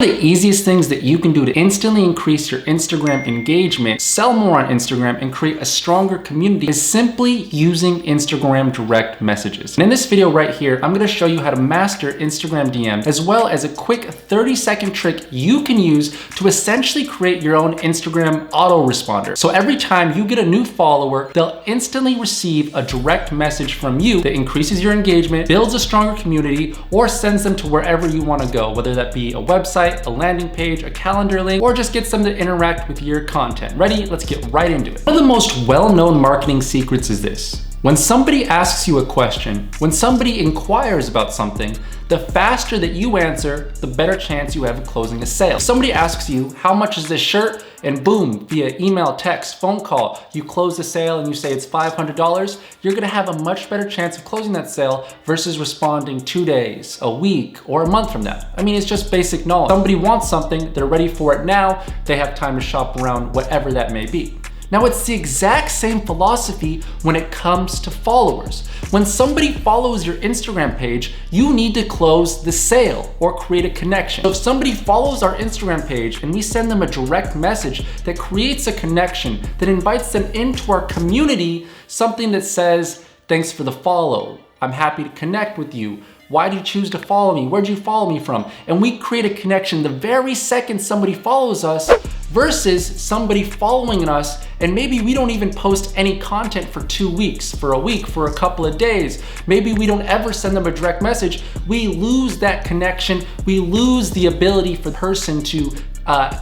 One of the easiest things that you can do to instantly increase your Instagram engagement, sell more on Instagram, and create a stronger community is simply using Instagram direct messages. And in this video right here, I'm gonna show you how to master Instagram DMs, as well as a quick 30-second trick you can use to essentially create your own Instagram autoresponder. So every time you get a new follower, they'll instantly receive a direct message from you that increases your engagement, builds a stronger community, or sends them to wherever you wanna go, whether that be a website, a landing page, a calendar link, or just gets them to interact with your content. Ready? Let's get right into it. One of the most well-known marketing secrets is this. When somebody asks you a question, when somebody inquires about something, the faster that you answer, the better chance you have of closing a sale. If somebody asks you, how much is this shirt? And boom, via email, text, phone call, you close the sale and you say it's $500, you're gonna have a much better chance of closing that sale versus responding 2 days, a week, or a month from that. I mean, it's just basic knowledge. Somebody wants something, they're ready for it now, they have time to shop around, whatever that may be. Now, it's the exact same philosophy when it comes to followers. When somebody follows your Instagram page, you need to close the sale or create a connection. So if somebody follows our Instagram page and we send them a direct message that creates a connection, that invites them into our community, something that says, thanks for the follow, I'm happy to connect with you, why did you choose to follow me? Where'd you follow me from? And we create a connection the very second somebody follows us versus somebody following us and maybe we don't even post any content for 2 weeks, for a week, for a couple of days. Maybe we don't ever send them a direct message. We lose that connection. We lose the ability for the person to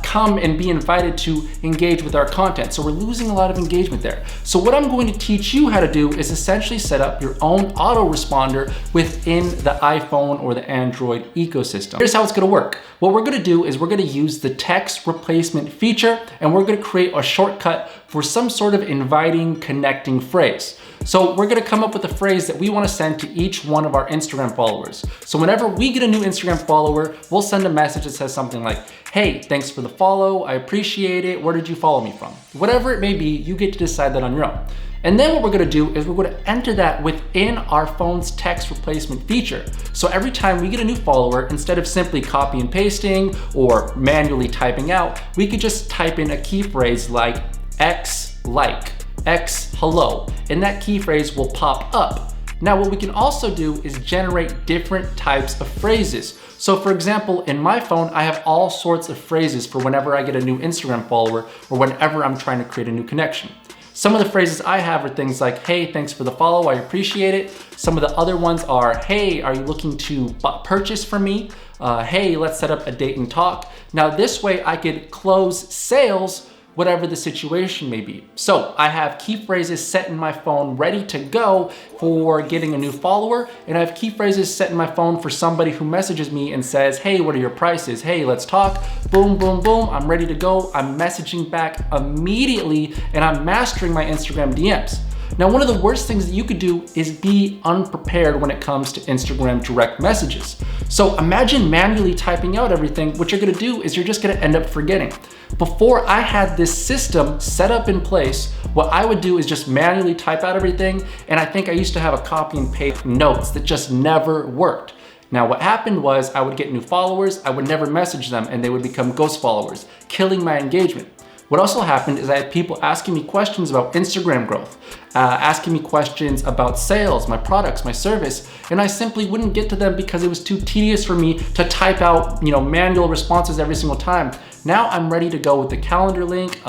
come and be invited to engage with our content. So we're losing a lot of engagement there. So what I'm going to teach you how to do is essentially set up your own autoresponder within the iPhone or the Android ecosystem. Here's how it's gonna work. What we're gonna do is we're gonna use the text replacement feature and we're gonna create a shortcut for some sort of inviting, connecting phrase. So we're gonna come up with a phrase that we wanna send to each one of our Instagram followers. So whenever we get a new Instagram follower, we'll send a message that says something like, hey, thanks for the follow, I appreciate it, where did you follow me from? Whatever it may be, you get to decide that on your own. And then what we're gonna do is we're gonna enter that within our phone's text replacement feature. So every time we get a new follower, instead of simply copy and pasting or manually typing out, we could just type in a key phrase like X like, X hello, and that key phrase will pop up. Now what we can also do is generate different types of phrases. So for example, in my phone, I have all sorts of phrases for whenever I get a new Instagram follower or whenever I'm trying to create a new connection. Some of the phrases I have are things like, hey, thanks for the follow, I appreciate it. Some of the other ones are, hey, are you looking to purchase from me? Hey, let's set up a date and talk. Now this way I could close sales whatever the situation may be. So I have key phrases set in my phone ready to go for getting a new follower, and I have key phrases set in my phone for somebody who messages me and says, hey, what are your prices? Hey, let's talk. Boom, boom, boom, I'm ready to go. I'm messaging back immediately, and I'm mastering my Instagram DMs. Now, one of the worst things that you could do is be unprepared when it comes to Instagram direct messages. So imagine manually typing out everything. What you're gonna do is you're just gonna end up forgetting. Before I had this system set up in place, what I would do is just manually type out everything, and I think I used to have a copy and paste notes that just never worked. Now what happened was I would get new followers, I would never message them, and they would become ghost followers, killing my engagement. What also happened is I had people asking me questions about Instagram growth, asking me questions about sales, my products, my service, and I simply wouldn't get to them because it was too tedious for me to type out, manual responses every single time. Now I'm ready to go with the calendar link,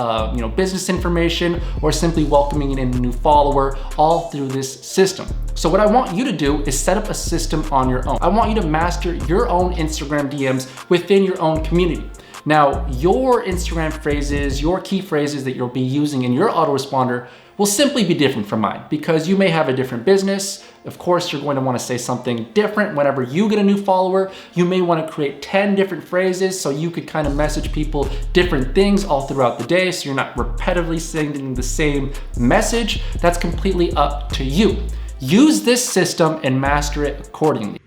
business information, or simply welcoming in a new follower, all through this system. So what I want you to do is set up a system on your own. I want you to master your own Instagram DMs within your own community. Now, your Instagram phrases, your key phrases that you'll be using in your autoresponder will simply be different from mine because you may have a different business. Of course, you're going to want to say something different whenever you get a new follower. You may want to create 10 different phrases so you could kind of message people different things all throughout the day so you're not repetitively sending the same message. That's completely up to you. Use this system and master it accordingly.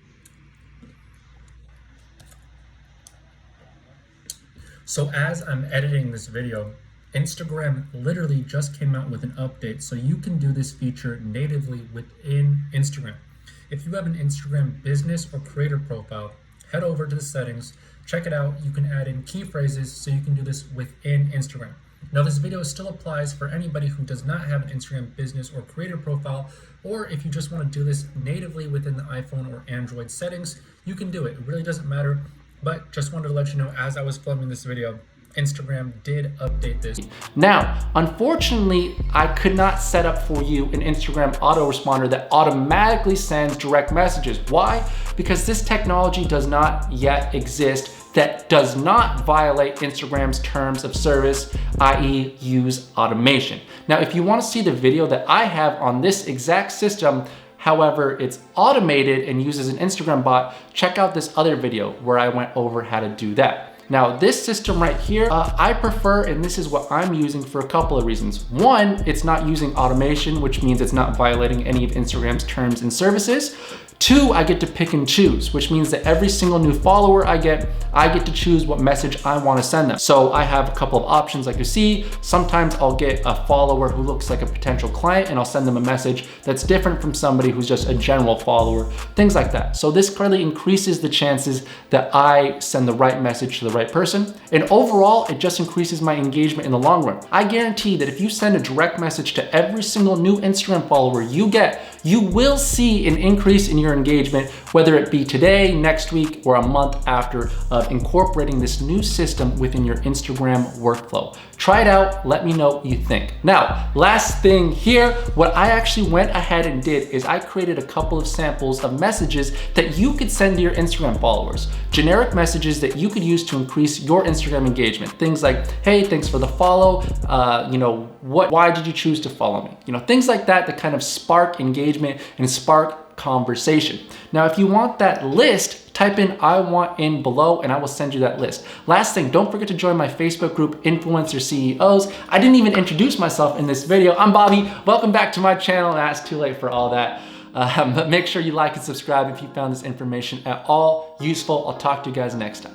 So as I'm editing this video, Instagram literally just came out with an update so you can do this feature natively within Instagram. If you have an Instagram business or creator profile, head over to the settings, check it out. You can add in key phrases so you can do this within Instagram. Now, this video still applies for anybody who does not have an Instagram business or creator profile, or if you just want to do this natively within the iPhone or Android settings, you can do it. It really doesn't matter, but just wanted to let you know as I was filming this video, Instagram did update this. Now, unfortunately, I could not set up for you an Instagram autoresponder that automatically sends direct messages. Why? Because this technology does not yet exist that does not violate Instagram's terms of service, i.e. use automation. Now, if you want to see the video that I have on this exact system, however, it's automated and uses an Instagram bot, check out this other video where I went over how to do that. Now, this system right here, I prefer, and this is what I'm using for a couple of reasons. One, it's not using automation, which means it's not violating any of Instagram's terms and services. Two, I get to pick and choose, which means that every single new follower I get to choose what message I want to send them. So I have a couple of options like you see. Sometimes I'll get a follower who looks like a potential client and I'll send them a message that's different from somebody who's just a general follower, things like that. So this clearly increases the chances that I send the right message to the right person. And overall, it just increases my engagement in the long run. I guarantee that if you send a direct message to every single new Instagram follower you get, you will see an increase in your engagement, whether it be today, next week, or a month after of incorporating this new system within your Instagram workflow. Try it out, let me know what you think. Now, last thing here, what I actually went ahead and did is I created a couple of samples of messages that you could send to your Instagram followers. Generic messages that you could use to increase your Instagram engagement. Things like, hey, thanks for the follow, why did you choose to follow me? Things like that that kind of spark engagement and spark conversation. Now, if you want that list, type in I want in below and I will send you that list. Last thing, don't forget to join my Facebook group, Influencer CEOs. I didn't even introduce myself in this video. I'm Bobby. Welcome back to my channel. It's too late for all that. But make sure you like and subscribe if you found this information at all useful. I'll talk to you guys next time.